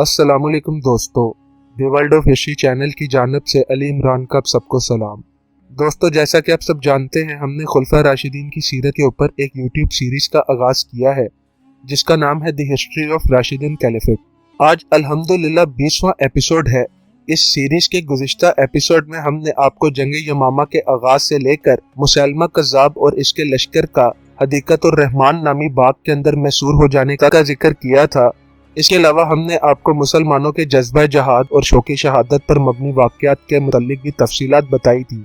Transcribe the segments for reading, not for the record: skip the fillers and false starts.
अस्सलाम वालेकुम दोस्तों, the world of history channel की जानिब से अली इमरान का आप सबको सलाम। दोस्तों, जैसा कि आप सब जानते हैं, हमने खुलफा राशिदीन की सीरत के ऊपर एक यूट्यूब सीरीज का आगाज किया है जिसका नाम है द हिस्ट्री ऑफ राशिदीन कैलिफेट। आज अल्हम्दुलिल्लाह 20वां एपिसोड है। इस सीरीज के गुज़िश्ता एपिसोड में हमने आपको जंग यमामा के आगाज से लेकर मुसैलमा कज़्ज़ाब और इसके लश्कर का हदीक़तुर रहमान नामी बाग के अंदर महसूर हो जाने का जिक्र किया था। इसके अलावा हमने आपको मुसलमानों के जज्बा जहाद और शौक़ शहादत पर मबनी वाक़यात के मुतल्लिक़ भी तफसीलात बताई थी।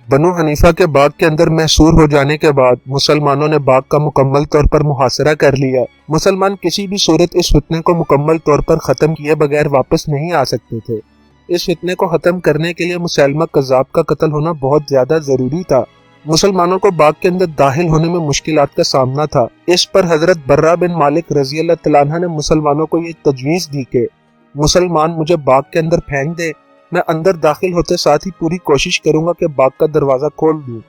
बनु हनीफा के बाग के अंदर महसूर हो जाने के बाद मुसलमानों ने बाग का मुकम्मल तौर पर मुहासरा कर लिया। मुसलमान किसी भी सूरत इस फितने को मुकम्मल तौर पर ख़त्म किए बगैर वापस नहीं आ सकते थे। इस फितने को ख़त्म करने के लिए मुसैलमा कज़्ज़ाब का कत्ल होना बहुत ज़्यादा ज़रूरी था। मुसलमानों को बाग के अंदर दाखिल होने में मुश्किलात का सामना था। इस पर हजरत बर्रा बिन मालिक रजी अल्लाह तआला अन्हु ने मुसलमानों को ये तजवीज़ दी कि मुसलमान मुझे बाग के अंदर फेंक दे, मैं अंदर दाखिल होते साथ ही पूरी कोशिश करूंगा कि बाग का दरवाज़ा खोल दूं।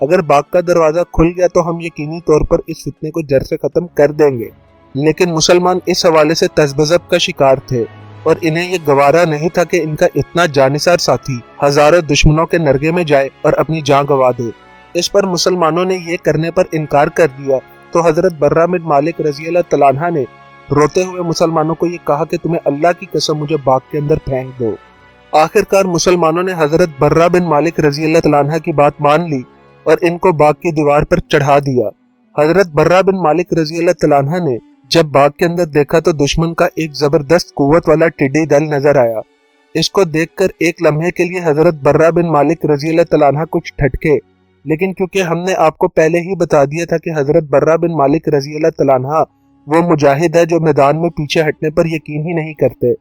अगर बाग का दरवाज़ा खुल गया तो हम यकीनी तौर पर इस फितने को जड़ से ख़त्म कर देंगे। लेकिन मुसलमान इस हवाले से तज़ब्ज़ब का शिकार थे और इन्हें ये गवारा नहीं था कि इनका इतना जानिसार साथी हजारों दुश्मनों के नरगे में जाए और अपनी जान गंवा दे। इस पर मुसलमानों ने ये करने पर इनकार कर दिया तो हजरत बर्रा बिन मालिक रजी अल्लाह तआला अन्हु ने रोते हुए मुसलमानों को ये कहा कि तुम्हें अल्लाह की कसम मुझे बाग के अंदर फेंक दो। आखिरकार मुसलमानों ने हजरत बर्रा बिन मालिक रजी अल्लाह तआला अन्हु की बात मान ली और इनको बाग की दीवार पर चढ़ा दिया। हजरत बर्रा बिन मालिक रजी अल्लाह तआला अन्हु ने जब बाग के अंदर देखा तो दुश्मन का एक जबरदस्त कुव्वत वाला टिड्डी दल नजर आया। इसको देखकर एक लम्हे के लिए हजरत बर्रा बिन मालिक रजी अल्लाह तआला अन्हु कुछ ठटके, लेकिन क्योंकि हमने आपको पहले ही बता दिया था कि हजरत बर्रा बिन मालिक रजी अल्लाह तआला अन्हु वो मुजाहिद है जो मैदान में पीछे हटने पर यकीन ही नहीं करते।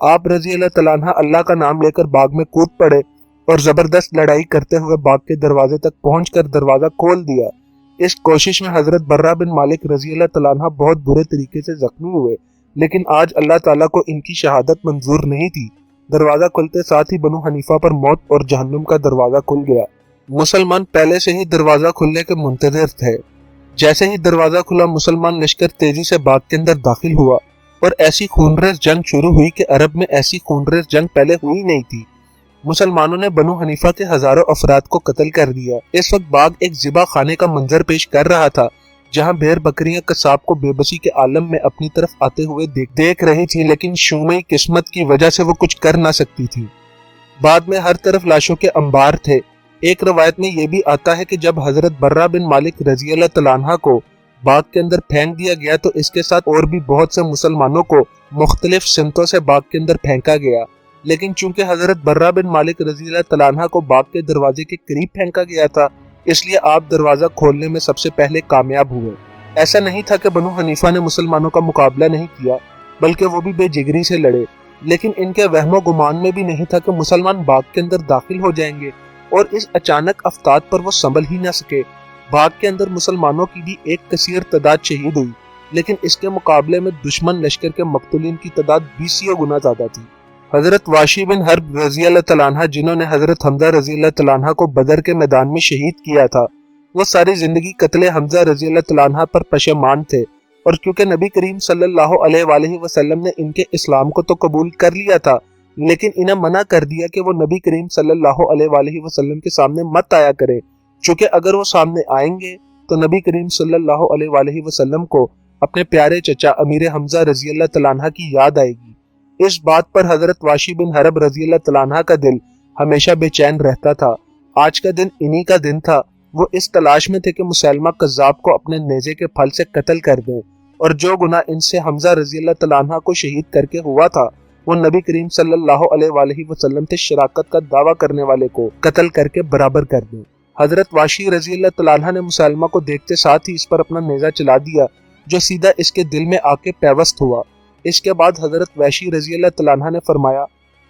आप रजी अल्लाह तआला अन्हु अल्लाह का नाम लेकर बाग में कूद पड़े और जबरदस्त लड़ाई करते हुए बाग के दरवाजे तक पहुंचकर दरवाजा खोल दिया। इस कोशिश में हजरत बर्रा बिन मालिक रजी अल्लाह तआला अन्हु बहुत बुरे तरीके से जख्मी हुए, लेकिन आज अल्लाह ताला को इनकी शहादत मंजूर नहीं थी। दरवाजा खुलते साथ ही बनु हनीफा पर मौत और जहन्नुम का दरवाजा खुल गया। मुसलमान पहले से ही दरवाजा खुलने के मुंतज़िर थे। जैसे ही दरवाजा खुला मुसलमान लश्कर तेजी से बाग के अंदर दाखिल हुआ और ऐसी खूनरेज जंग शुरू हुई कि अरब में ऐसी खूनरेज जंग पहले हुई नहीं थी। मुसलमानों ने बनु हनीफा के हजारों अफराद को कत्ल कर दिया। इस वक्त बाग एक ज़िबा खाने का मंजर पेश कर रहा था जहां भेड़ बकरियां कसाब को बेबसी के आलम में अपनी तरफ आते हुए देख रही थी, लेकिन शूमई किस्मत की वजह से वो कुछ कर ना सकती थी। बाद में हर तरफ लाशों के अंबार थे। एक रवायत में यह भी आता है कि जब हजरत बर्रा बिन मालिक रजी अल्लाह तआला अन्हु को बाग के अंदर फेंक दिया गया तो इसके साथ और भी बहुत से मुसलमानों को मुख्तलिफ सिमतों से बाग के अंदर फेंका गया, लेकिन चूंकि हजरत बर्रा बिन मालिक रजी अल्लाह तआला अन्हु को बाग के दरवाजे के करीब फेंका गया था, इसलिए आप दरवाजा खोलने में सबसे पहले कामयाब हुए। ऐसा नहीं था कि बनु हनीफा ने मुसलमानों का मुकाबला नहीं किया, बल्कि वो भी बेजिगरी से लड़े, लेकिन इनके वहमो गुमान में भी नहीं था कि मुसलमान बाग के अंदर दाखिल हो जाएंगे और इस अचानक अफ्ताद पर वो संभल ही न सके। बाग के अंदर मुसलमानों की भी एक कसीर तादाद शहीद हुई, लेकिन इसके मुकाबले में दुश्मन लश्कर के मकतूलीन की तादाद 20 गुना ज्यादा थी। हजरत वाशी बिन हर्ब रजी अल्लाह तआला अन्हु जिन्होंने हजरत हमजा रजी अल्लाह तआला अन्हु को बदर के मैदान में शहीद किया था, वो सारी जिंदगी कत्ले हमजा रजी अल्लाह तआला अन्हु पर पशेमान थे, और क्योंकि नबी करीम सल्लल्लाहु अलैहि वसल्लम ने इनके इस्लाम को तो कबूल कर लिया था, लेकिन इन्हें मना कर दिया कि वो नबी करीम सल्लल्लाहु अलैहि वसल्लम के सामने मत आया करें, क्योंकि अगर वो सामने आएंगे तो नबी करीम सल्लल्लाहु अलैहि वसल्लम को अपने प्यारे चचा अमीर हमजा रजी अल्लाह तआला अन्हु की याद आएगी। इस बात पर हजरत वाशी बिन हरब रजी अल्लाह तआला अन्हु का दिल हमेशा बेचैन रहता था। आज का दिन इन्हीं का दिन था। वो इस तलाश में थे कि मुसैलमा कज़्ज़ाब को अपने नेज़े के फल से कत्ल कर दें, और जो गुनाह इनसे हमजा रजी अल्लाह तआला अन्हु को शहीद करके हुआ था वो नबी करीम सल्लल्लाहु अलैहि वसल्लम से शराकत का दावा करने वाले को कत्ल करके बराबर कर दें। हजरत वाशी रजी अल्लाह तआला अन्हु ने मुसलमा को देखते साथ ही इस पर अपना नेज़ा चला दिया, जो सीधा इसके दिल में आके पैवस्त हुआ। इसके बाद हजरत वाशी रजी अल्लाह तआला अन्हु ने फरमाया,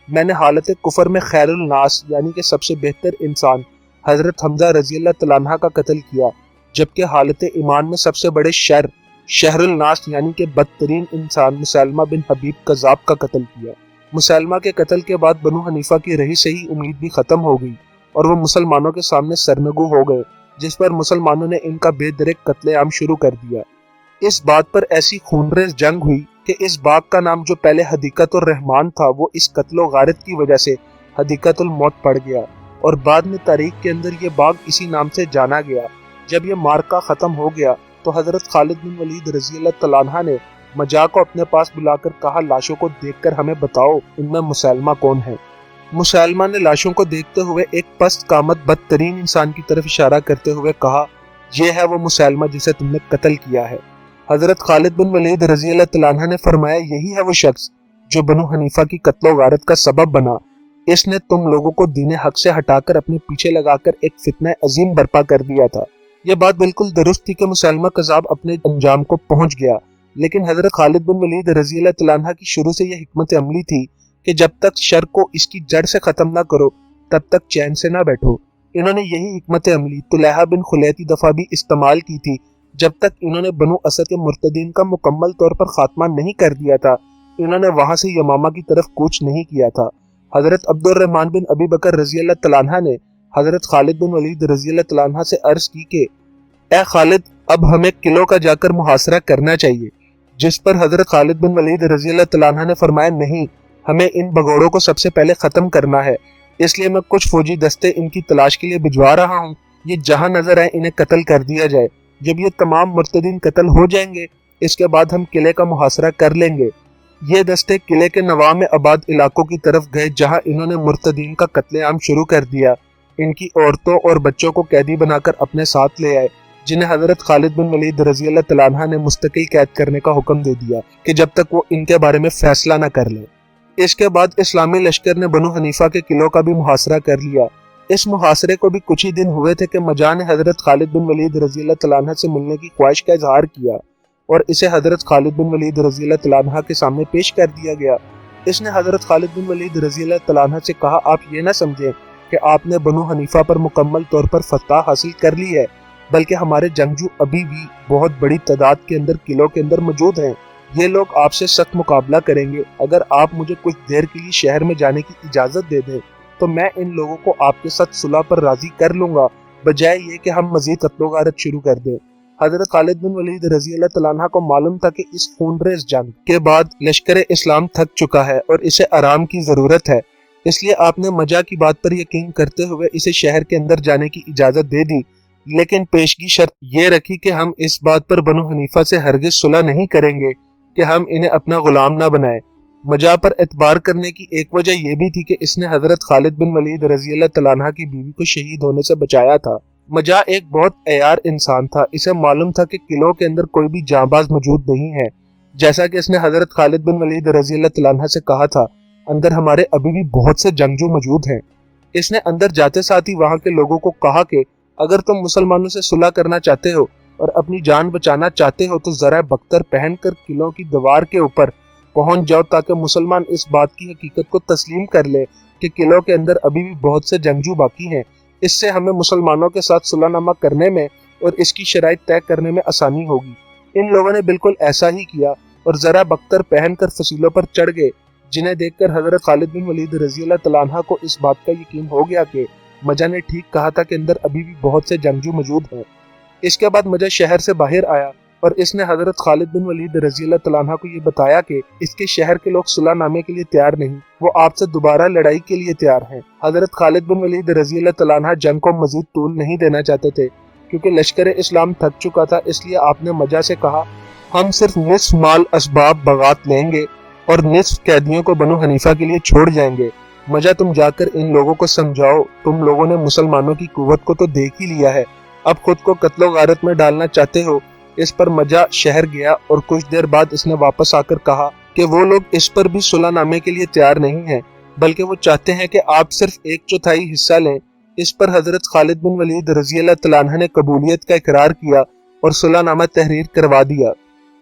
मैंने हालत कुफर में खैरुल नास यानी कि सबसे बेहतर इंसान हजरत हमजा रजी अल्लाह तआला अन्हु का कत्ल किया, जबकि हालत ईमान में सबसे बड़े शर शहरुल नास यानी कि बदतरीन इंसान मुसैलमा बिन हबीब कज़्ज़ाब का कत्ल किया। मुसैलमा के कत्ल के बाद बनु हनीफा की रही सही उम्मीद भी खत्म हो गई और वो मुसलमानों के सामने सरनगू हो गए, जिस पर मुसलमानों ने इनका बेदरेक कत्लेआम शुरू कर दिया। इस बात पर ऐसी खूनरेज जंग हुई کہ اس باغ کا نام جو پہلے حدیقۃ الرحمان تھا وہ اس قتل و غارت کی وجہ سے حدیقۃ الموت پڑ گیا اور بعد میں تاریخ کے اندر یہ باغ اسی نام سے جانا گیا۔ جب یہ مارکا ختم ہو گیا تو حضرت خالد بن ولید رضی اللہ تعالیٰ عنہ نے مجا کو اپنے پاس بلا کر کہا لاشوں کو دیکھ کر ہمیں بتاؤ ان میں مسیلمہ کون ہے۔ مسیلمہ نے لاشوں کو دیکھتے ہوئے ایک پست قامت بدترین انسان کی طرف اشارہ کرتے ہوئے کہا یہ ہے وہ مسیلمہ جسے تم نے قتل کیا ہے۔ حضرت خالد بن ولید رضی اللہ تعالیٰ عنہ نے فرمایا یہی ہے وہ شخص جو بنو حنیفہ کی قتل و غارت کا سبب بنا۔ اس نے تم لوگوں کو دین حق سے ہٹا کر اپنے پیچھے لگا کر ایک فتنہ عظیم برپا کر دیا تھا۔ یہ بات بالکل درست تھی کہ مسیلمہ کذاب اپنے انجام کو پہنچ گیا، لیکن حضرت خالد بن ولید رضی اللہ تعالیٰ عنہ کی شروع سے یہ حکمت عملی تھی کہ جب تک شر کو اس کی جڑ سے ختم نہ کرو تب تک چین سے نہ بیٹھو۔ انہوں نے یہی حکمت عملی طلحہ بن خلیتی دفعہ بھی استعمال کی تھی جب تک انہوں نے بنو اسد کے مرتدین کا مکمل طور پر خاتمہ نہیں کر دیا تھا۔ انہوں نے وہاں سے یمامہ کی طرف کوچ نہیں کیا تھا۔ حضرت عبد الرحمن بن ابی بکر رضی اللہ تعالیٰ عنہ نے حضرت خالد بن ولید رضی اللہ تعالیٰ عنہ سے عرض کی کہ اے خالد اب ہمیں قلعوں کا جا کر محاصرہ کرنا چاہیے، جس پر حضرت خالد بن ولید رضی اللہ تعالیٰ عنہ نے فرمایا نہیں، ہمیں ان بگوڑوں کو سب سے پہلے ختم کرنا ہے، اس لیے میں کچھ فوجی دستے ان کی تلاش کے لیے بھجوا رہا ہوں، یہ جہاں نظر آئے انہیں قتل کر دیا جائے۔ جب یہ تمام مرتدین قتل ہو جائیں گے اس کے بعد ہم قلعے کا محاصرہ کر لیں گے۔ یہ دستے قلعے کے نواح میں آباد علاقوں کی طرف گئے جہاں انہوں نے مرتدین کا قتل عام شروع کر دیا۔ ان کی عورتوں اور بچوں کو قیدی بنا کر اپنے ساتھ لے آئے، جنہیں حضرت خالد بن ولید رضی اللہ تعالیٰ عنہ نے مستقل قید کرنے کا حکم دے دیا کہ جب تک وہ ان کے بارے میں فیصلہ نہ کر لیں۔ اس کے بعد اسلامی لشکر نے بنو حنیفہ کے قلعوں کا بھی محاصرہ کر لیا۔ اس محاصرے کو بھی کچھ ہی دن ہوئے تھے کہ مجا نے حضرت خالد بن ولید رضی اللہ تعالیٰ عنہ سے ملنے کی خواہش کا اظہار کیا اور اسے حضرت خالد بن ولید رضی اللہ تعالیٰ عنہ کے سامنے پیش کر دیا گیا۔ اس نے حضرت خالد بن ولید رضی اللہ تعالیٰ عنہ سے کہا آپ یہ نہ سمجھیں کہ آپ نے بنو حنیفہ پر مکمل طور پر فتح حاصل کر لی ہے، بلکہ ہمارے جنگجو ابھی بھی بہت بڑی تعداد کے اندر قلعوں کے اندر موجود ہیں۔ یہ لوگ آپ سے سخت مقابلہ کریں گے۔ اگر آپ مجھے کچھ دیر کے لیے شہر میں جانے کی اجازت دے دیں تو میں ان لوگوں کو آپ کے ساتھ صلح پر راضی کر لوں گا، بجائے یہ کہ ہم مزید قتل و غارت شروع کر دیں۔ حضرت خالد بن ولید رضی اللہ تعالیٰ عنہ کو معلوم تھا کہ اس خونریز جنگ کے بعد لشکر اسلام تھک چکا ہے اور اسے آرام کی ضرورت ہے، اس لیے آپ نے مجا کی بات پر یقین کرتے ہوئے اسے شہر کے اندر جانے کی اجازت دے دی، لیکن پیشگی شرط یہ رکھی کہ ہم اس بات پر بنو حنیفہ سے ہرگز صلح نہیں کریں گے کہ ہم انہیں اپنا غلام نہ بنائیں۔ مجا پر اعتبار کرنے کی ایک وجہ یہ بھی تھی کہ اس نے حضرت خالد بن ولید رضی اللہ تعالیٰ عنہ کی بیوی کو شہید ہونے سے بچایا تھا۔ مجا ایک بہت عیار انسان تھا، اسے معلوم تھا کہ قلعوں کے اندر کوئی بھی جاں باز موجود نہیں ہے، جیسا کہ اس نے حضرت خالد بن ولید رضی اللہ تعالیٰ عنہ سے کہا تھا اندر ہمارے ابھی بھی بہت سے جنگجو موجود ہیں۔ اس نے اندر جاتے ساتھ ہی وہاں کے لوگوں کو کہا کہ اگر تم مسلمانوں سے صلح کرنا چاہتے ہو اور اپنی جان بچانا چاہتے ہو تو ذرا بختر پہن کر قلعوں کی دیوار کے اوپر پہنچ جاؤ تاکہ مسلمان اس بات کی حقیقت کو تسلیم کر لے کہ قلعوں کے اندر ابھی بھی بہت سے جنگجو باقی ہیں۔ اس سے ہمیں مسلمانوں کے ساتھ صلح نامہ کرنے میں اور اس کی شرائط طے کرنے میں آسانی ہوگی۔ ان لوگوں نے بالکل ایسا ہی کیا اور ذرا بختر پہن کر فصیلوں پر چڑھ گئے، جنہیں دیکھ کر حضرت خالد بن ولید رضی اللہ تعالیٰ عنہ کو اس بات کا یقین ہو گیا کہ مجا نے ٹھیک کہا تھا کہ اندر ابھی بھی بہت سے جنگجو موجود ہیں۔ اس کے بعد مجا شہر سے باہر آیا اور اس نے حضرت خالد بن ولید رضی اللہ تعالیٰ عنہ کو یہ بتایا کہ اس کے شہر کے لوگ صلح نامے کے لیے تیار نہیں، وہ آپ سے دوبارہ لڑائی کے لیے تیار ہیں۔ حضرت خالد بن ولید رضی اللہ تعالیٰ عنہ جنگ کو مزید طول نہیں دینا چاہتے تھے کیونکہ لشکر اسلام تھک چکا تھا، اس لیے آپ نے مجا سے کہا ہم صرف نصف مال اسباب بغات لیں گے اور نصف قیدیوں کو بنو حنیفہ کے لیے چھوڑ جائیں گے۔ مجا تم جا کر ان لوگوں کو سمجھاؤ، تم لوگوں نے مسلمانوں کی قوت کو تو دیکھ ہی لیا ہے، اب خود کو قتل و غارت میں ڈالنا چاہتے ہو۔ اس پر مجا شہر گیا اور کچھ دیر بعد اس نے واپس آ کر کہا کہ وہ لوگ اس پر بھی صلح نامے کے لیے تیار نہیں ہیں، بلکہ وہ چاہتے ہیں کہ آپ صرف 1/4 حصہ لیں۔ اس پر حضرت خالد بن ولید رضی اللہ تعالیٰ عنہ نے قبولیت کا اقرار کیا اور صلح نامہ تحریر کروا دیا۔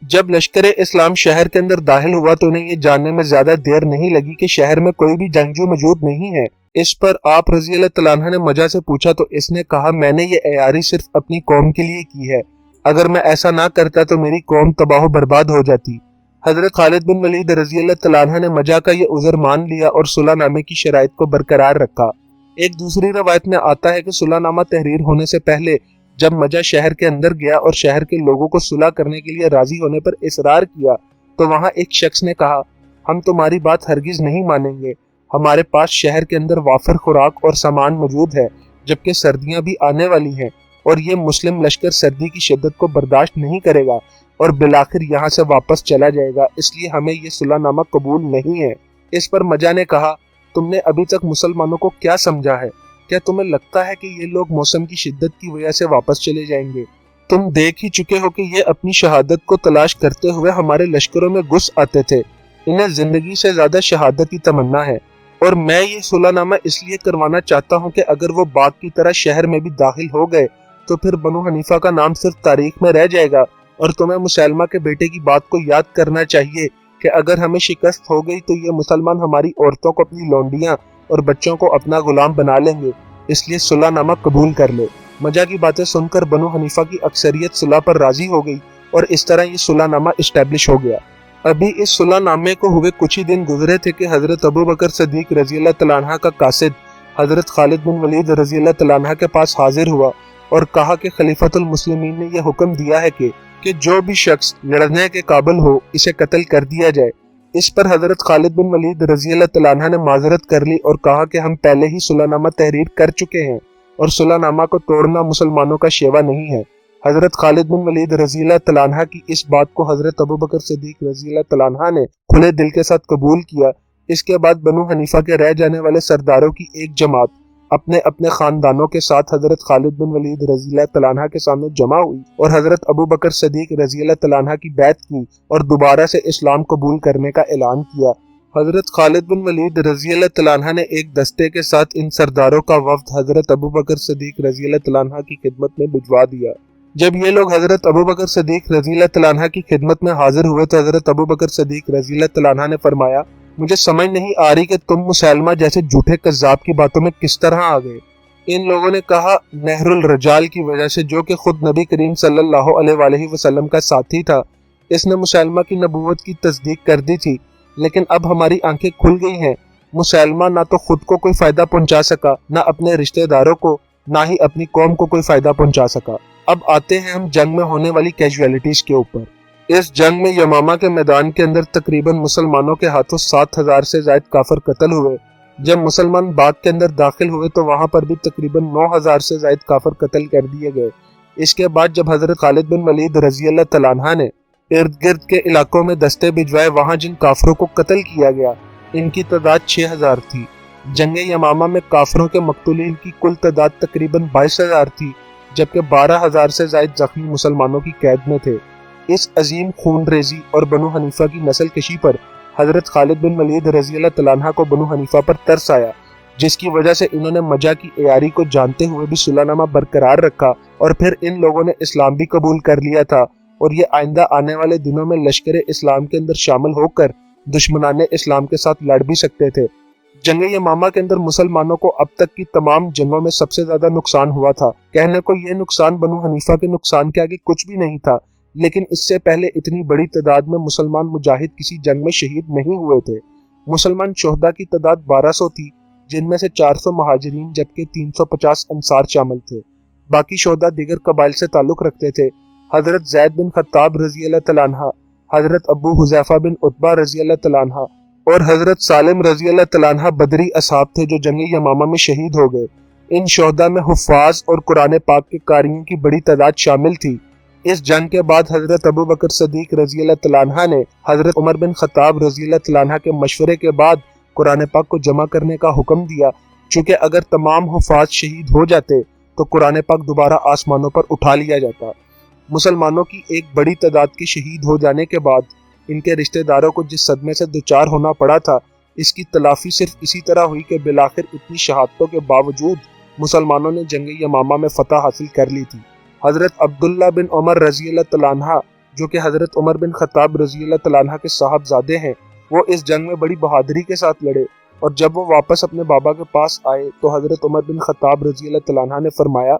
جب لشکر اسلام شہر کے اندر داخل ہوا تو انہیں یہ جاننے میں زیادہ دیر نہیں لگی کہ شہر میں کوئی بھی جنگجو موجود نہیں ہے۔ اس پر آپ رضی اللہ تعالیٰ عنہ نے مجا سے پوچھا تو اس نے کہا میں نے یہ عیاری صرف اپنی قوم کے لیے کی ہے، اگر میں ایسا نہ کرتا تو میری قوم تباہ و برباد ہو جاتی۔ حضرت خالد بن ولید رضی اللہ تعالیٰ عنہ نے مجا کا یہ عذر مان لیا اور صلح نامے کی شرائط کو برقرار رکھا۔ ایک دوسری روایت میں آتا ہے کہ صلح نامہ تحریر ہونے سے پہلے جب مجا شہر کے اندر گیا اور شہر کے لوگوں کو صلح کرنے کے لیے راضی ہونے پر اصرار کیا तो वहाँ एक शख्स ने कहा, हम तुम्हारी बात हरगिज नहीं मानेंगे, हमारे पास शहर के अंदर वाफर खुराक और सामान मौजूद है, जबकि सर्दियां भी आने वाली हैं और ये मुस्लिम लश्कर सर्दी की शिद्दत को बर्दाश्त नहीं करेगा और बिलाखिर यहाँ से वापस चला जाएगा, इसलिए हमें ये सुलहनामा कबूल नहीं है। इस पर मजा ने कहा, तुमने अभी तक मुसलमानों को क्या समझा है? क्या तुम्हें लगता है कि ये लोग मौसम की शिद्दत की वजह से वापस चले जाएंगे? तुम देख ही चुके हो कि ये अपनी शहादत को तलाश करते हुए हमारे लश्करों में घुस आते थे। इन्हें जिंदगी से ज्यादा शहादत की तमन्ना है और मैं ये सुलहनामा इसलिए करवाना चाहता हूँ कि अगर वो बाघ की तरह शहर में भी दाखिल हो गए तो फिर बनु हनीफा का नाम सिर्फ तारीख में रह जाएगा और तुम्हें मुसलमा के बेटे की बात को याद करना चाहिए कि अगर हमें शिकस्त हो गई तो ये मुसलमान हमारी औरतों को अपनी लौंडियां और बच्चों को अपना गुलाम बना लेंगे, इसलिए सुलहनामा कबूल कर ले। मजा की बातें सुनकर बनु हनीफा की अक्सरियत सुलह पर राजी हो गई और इस तरह ये सुलहनामा इस्टेब्लिश हो गया। अभी इस सुलहनामे को हुए कुछ ही दिन गुजरे थे कि हजरत अबू बकर सदीक रजी अल्लाह तआला अन्हु का कासिद हजरत खालिद बिन वलीद रजी अल्लाह तआला अन्हु के पास हाजिर हुआ और कहा कि खलीफतुल मुस्लिमीन ने यह हुक्म दिया है कि जो भी शख्स लड़ने के काबिल हो इसे कत्ल कर दिया जाए। इस पर हजरत खालिद बिन वलीद रजी अल्लाह तआला अन्हु ने माजरत कर ली और कहा कि हम पहले ही सुलहनामा तहरीर कर चुके हैं और सुलहनामा को तोड़ना मुसलमानों का शेवा नहीं है। हजरत खालिद बिन वलीद रजी अल्लाह तआला अन्हु की इस बात को हजरत अबू बकर सिद्दीक रजी अल्लाह तआला अन्हु ने खुले दिल के साथ कबूल किया। इसके बाद बनु हनीफा के रह जाने वाले सरदारों की एक जमात अपने अपने खानदानों के साथ हजरत खालिद बिन वलीद रजी अल्लाह तआला अन्हु के सामने जमा हुई और हजरत अबू बकर सिद्दीक रजी अल्लाह तआला अन्हु की बैत की और दोबारा से इस्लाम कबूल करने का ऐलान किया। हजरत खालिद बिन वलीद रजी अल्लाह तआला अन्हु ने एक दस्ते के साथ इन सरदारों का वफ्द हजरत अबू बकर सिद्दीक रजी अल्लाह तआला अन्हु की खिदमत में भिजवा दिया। जब ये लोग हजरत अबू बकर सिद्दीक रजी अल्लाह तआला अन्हु की खिदमत में हाजिर हुए तो हजरत अबू बकर सिद्दीक रजी अल्लाह तआला अन्हु ने फरमाया, मुझे समझ नहीं आ रही कि तुम मुसलमा जैसे झूठे कज़्ज़ाब की बातों में किस तरह आ गए। इन लोगों ने कहा, नहरुल रजाल की वजह से, जो कि खुद नबी करीम सल्लल्लाहु अलैहि वसल्लम का साथी था, इसने मुसलमा की नबूवत की तस्दीक कर दी थी, लेकिन अब हमारी आंखें खुल गई हैं। मुसलमा ना तो खुद को कोई फायदा पहुंचा सका, ना अपने रिश्तेदारों को, ना ही अपनी कौम को कोई फायदा पहुंचा सका। अब आते हैं हम जंग में होने वाली कैजुअलिटीज के ऊपर। इस जंग में यमामा के मैदान के अंदर तकरीबन मुसलमानों के हाथों 7,000 से ज्यादा काफिर कत्ल हुए। जब मुसलमान बाग के अंदर दाखिल हुए तो वहां पर भी तकरीबन 9,000 से ज्यादा काफिर कत्ल कर दिए गए। इसके बाद जब हजरत खालिद बिन वलीद रजी अल्लाह तआला अन्हु ने इर्द गिर्द के इलाकों में दस्ते भिजवाए, वहां जिन काफिरों को कत्ल किया गया इनकी तादाद 6,000 थी। जंग यमामा में काफिरों के मकतूलीन की कुल तादाद तकरीबन 22,000 थी, जबकि 12,000 से ज्यादा जख्मी मुसलमानों की कैद में थे। इस अजीम खून रेजी और बनु हनीफा की नस्ल कशी पर हजरत खालिद बिन वलीद रजी अल्लाह तआला अन्हु को बनु हनीफा पर तरस आया, जिसकी वजह से इन्होंने मजा की एयारी को जानते हुए भी सुलहनामा बरकरार रखा और फिर इन लोगों ने इस्लाम भी कबूल कर लिया था और ये आइंदा आने वाले दिनों में लश्कर इस्लाम के अंदर शामिल होकर दुश्मनाने इस्लाम के साथ लड़ भी सकते थे। जंग यमामा के अंदर मुसलमानों को अब तक की तमाम जंगों में सबसे ज्यादा नुकसान हुआ था। कहने को ये नुकसान बनु हनीफा के नुकसान के आगे कुछ भी नहीं था, लेकिन इससे पहले इतनी बड़ी तादाद में मुसलमान मुजाहिद किसी जंग में शहीद नहीं हुए थे। मुसलमान शोहदा की तादाद 1200 थी, जिनमें से 400 महाजिरीन जबकि 350 अंसार शामिल थे। बाकी शोहदा दीगर कबाइल से ताल्लुक रखते थे। हजरत जैद बिन खत्ताब रजी अल्लाह तआला अन्हु, हजरत अबू हुज़ैफा बिन उतबा रजी अल्लाह तआला अन्हु और हजरत सालिम रजी अल्लाह तआला अन्हु बदरी असहाब थे जो जंग यमामा में शहीद हो गए। इन शोहदा में हुफ्फाज और कुरान पाक के कारियों की बड़ी तादाद शामिल थी। इस जंग के बाद हजरत अबू बकर सदीक रजी अल्लाह तआला अन्हु ने हजरत उमर बिन खत्ताब रजी अल्लाह तआला अन्हु के मशवरे के बाद कुरान पाक को जमा करने का हुक्म दिया, चूँकि अगर तमाम हुफ्फाज शहीद हो जाते तो कुरान पाक दोबारा आसमानों पर उठा लिया जाता। मुसलमानों की एक बड़ी तादाद के शहीद हो जाने के बाद इनके रिश्तेदारों को जिस सदमे से दुचार होना पड़ा था, इसकी तलाफी सिर्फ इसी तरह हुई कि बिलाखिर इतनी शहादतों के बावजूद मुसलमानों ने जंग यमामा में फतह हासिल कर ली थी। हजरत अब्दुल्ला बिन उमर रजी अल्लाह तआला अन्हु, जो कि हजरत उमर बिन खत्ताब रजी अल्लाह तआला अन्हु के साहबजादे हैं, वो इस जंग में बड़ी बहादुरी के साथ लड़े और जब वो वापस अपने बाबा के पास आए तो हजरत उमर बिन खत्ताब रजी अल्लाह तआला अन्हु ने फरमाया,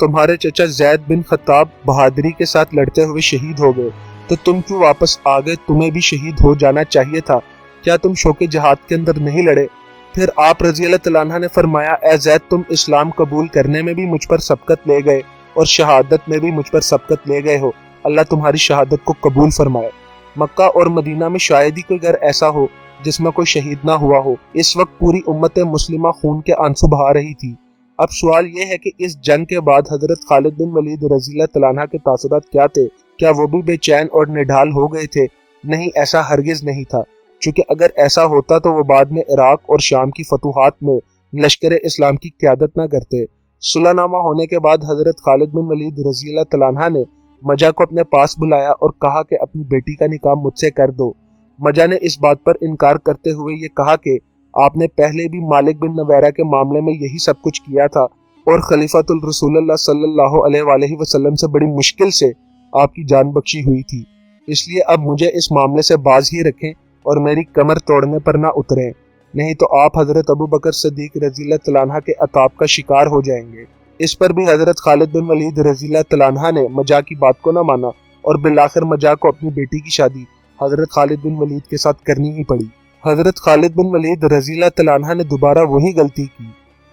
तुम्हारे चचा जैद बिन खत्ताब बहादुरी के साथ लड़ते हुए शहीद हो गए, तो तुम क्यों वापस आ गए? तुम्हें भी शहीद हो जाना चाहिए था। क्या तुम शौके जहाद के अंदर नहीं लड़े? फिर आप रजी अल्लाह तआला अन्हु ने फरमाया, ए जैद, तुम इस्लाम कबूल करने में भी मुझ पर सबकत ले गए और शहादत में भी मुझ पर सबकत ले गए हो। अल्लाह तुम्हारी शहादत को कबूल फरमाए। مکہ اور مدینہ میں شاید ہی کوئی گھر ایسا ہو جس میں کوئی شہید نہ ہوا ہو۔ اس وقت پوری امت مسلمہ خون کے آنسو بہا رہی تھی۔ اب سوال یہ ہے کہ اس جنگ کے بعد حضرت خالد بن ولید رضی اللہ تعالیٰ عنہ کے تاثرات کیا تھے؟ کیا وہ بھی بے چین اور نڈھال ہو گئے تھے؟ نہیں، ایسا ہرگز نہیں تھا، چونکہ اگر ایسا ہوتا تو وہ بعد میں عراق اور شام کی فتوحات میں لشکر اسلام کی قیادت نہ کرتے۔ صلح نامہ ہونے کے بعد حضرت خالد بن ولید رضی اللہ تعالیٰ عنہ نے مجا کو اپنے پاس بلایا اور کہا کہ اپنی بیٹی کا نکاح مجھ سے کر دو۔ مجا نے اس بات پر انکار کرتے ہوئے یہ کہا کہ آپ نے پہلے بھی مالک بن نویرہ کے معاملے میں یہی سب کچھ کیا تھا اور خلیفۃ الرسول اللہ صلی اللہ علیہ وآلہ وسلم سے بڑی مشکل سے آپ کی جان بخشی ہوئی تھی، اس لیے اب مجھے اس معاملے سے باز ہی رکھیں اور میری کمر توڑنے پر نہ اتریں، نہیں تو آپ حضرت ابو بکر صدیق رضی اللہ تعالیٰ عنہ کے عتاب کا شکار ہو جائیں گے۔ اس پر بھی حضرت خالد بن ولید رضی اللہ تعالیٰ عنہ نے مجا کی بات کو نہ مانا اور بالآخر مجا کو اپنی بیٹی کی شادی حضرت خالد بن ولید کے ساتھ کرنی ہی پڑی۔ حضرت خالد بن ولید رضی اللہ تعالیٰ عنہ نے دوبارہ وہی غلطی کی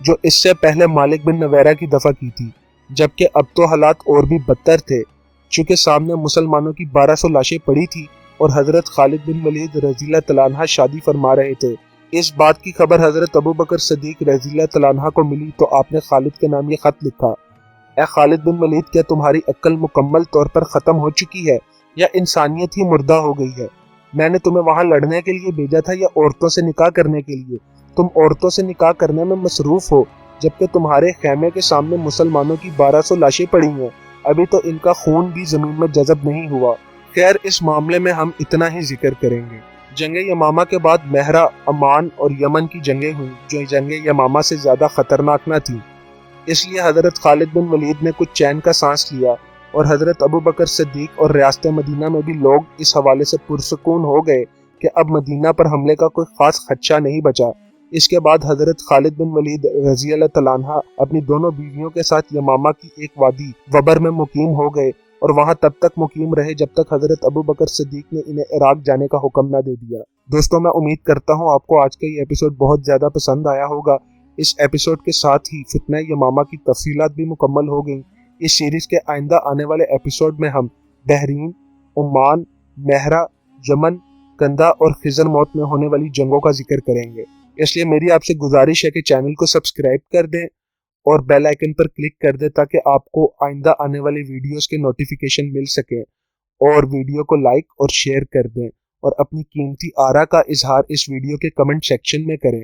جو اس سے پہلے مالک بن نویرہ کی دفعہ کی تھی، جبکہ اب تو حالات اور بھی بدتر تھے، چونکہ سامنے مسلمانوں کی 1200 لاشیں پڑی تھی اور حضرت خالد بن ولید رضی اللہ تعالیٰ عنہ شادی فرما رہے تھے۔ اس بات کی خبر حضرت ابو بکر صدیق رضی اللہ تعالیٰ عنہ کو ملی تو آپ نے خالد کے نام یہ خط لکھا: اے خالد بن ولید، کیا تمہاری عقل مکمل طور پر ختم ہو چکی ہے یا انسانیت ہی مردہ ہو گئی ہے؟ میں نے تمہیں وہاں لڑنے کے لیے بھیجا تھا یا عورتوں سے نکاح کرنے کے لیے؟ تم عورتوں سے نکاح کرنے میں مصروف ہو، جبکہ تمہارے خیمے کے سامنے مسلمانوں کی 1200 لاشیں پڑی ہیں، ابھی تو ان کا خون بھی زمین میں جذب نہیں ہوا۔ خیر، اس معاملے میں ہم اتنا ہی ذکر کریں گے۔ جنگ یمامہ کے بعد مہرہ، عمان اور یمن کی جنگیں ہوئیں جو جنگ یمامہ سے زیادہ خطرناک نہ تھیں، اس لیے حضرت خالد بن ولید نے کچھ چین کا سانس لیا اور حضرت ابو بکر صدیق اور ریاست مدینہ میں بھی لوگ اس حوالے سے پرسکون ہو گئے کہ اب مدینہ پر حملے کا کوئی خاص خدشہ نہیں بچا۔ اس کے بعد حضرت خالد بن ولید رضی اللہ تعالیٰ عنہ اپنی دونوں بیویوں کے ساتھ یمامہ کی ایک وادی وبر میں مقیم ہو گئے اور وہاں تب تک مقیم رہے جب تک حضرت ابو بکر صدیق نے انہیں عراق جانے کا حکم نہ دے دیا۔ دوستوں، میں امید کرتا ہوں آپ کو آج کا یہ ایپیسوڈ بہت زیادہ پسند آیا ہوگا۔ اس ایپیسوڈ کے ساتھ ہی فتنہ یمامہ کی تفصیلات بھی مکمل ہو گئیں۔ اس سیریز کے آئندہ آنے والے ایپیسوڈ میں ہم بحرین، عمان، مہرہ، یمن، کندہ اور خزر موت میں ہونے والی جنگوں کا ذکر کریں گے۔ اس لیے میری آپ سے گزارش ہے کہ چینل کو سبسکرائب کر دیں اور بیل آئیکن پر کلک کر دیں تاکہ آپ کو آئندہ آنے والی ویڈیوز کے نوٹیفیکیشن مل سکیں، اور ویڈیو کو لائک اور شیئر کر دیں اور اپنی قیمتی آراء کا اظہار اس ویڈیو کے کمنٹ سیکشن میں کریں۔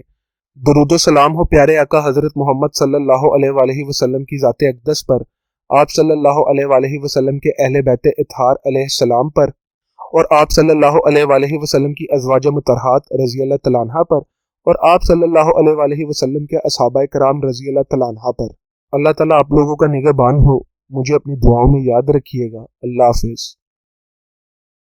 درود و سلام ہو پیارے آقا حضرت محمد صلی اللہ علیہ وآلہ وسلم کی ذات اقدس پر، آپ صلی اللہ علیہ وآلہ وسلم کے اہل بیت اطہار علیہ السلام پر، اور آپ صلی اللہ علیہ وآلہ وسلم کی ازواج مطہرات رضی اللہ تعالیٰ عنہ پر، اور آپ صلی اللہ علیہ وآلہ وسلم کے اصحابہ کرام رضی اللہ تعالیٰ عنہ پر۔ اللہ تعالیٰ آپ لوگوں کا نگہبان ہو۔ مجھے اپنی دعاؤں میں یاد رکھیے گا۔ اللہ حافظ۔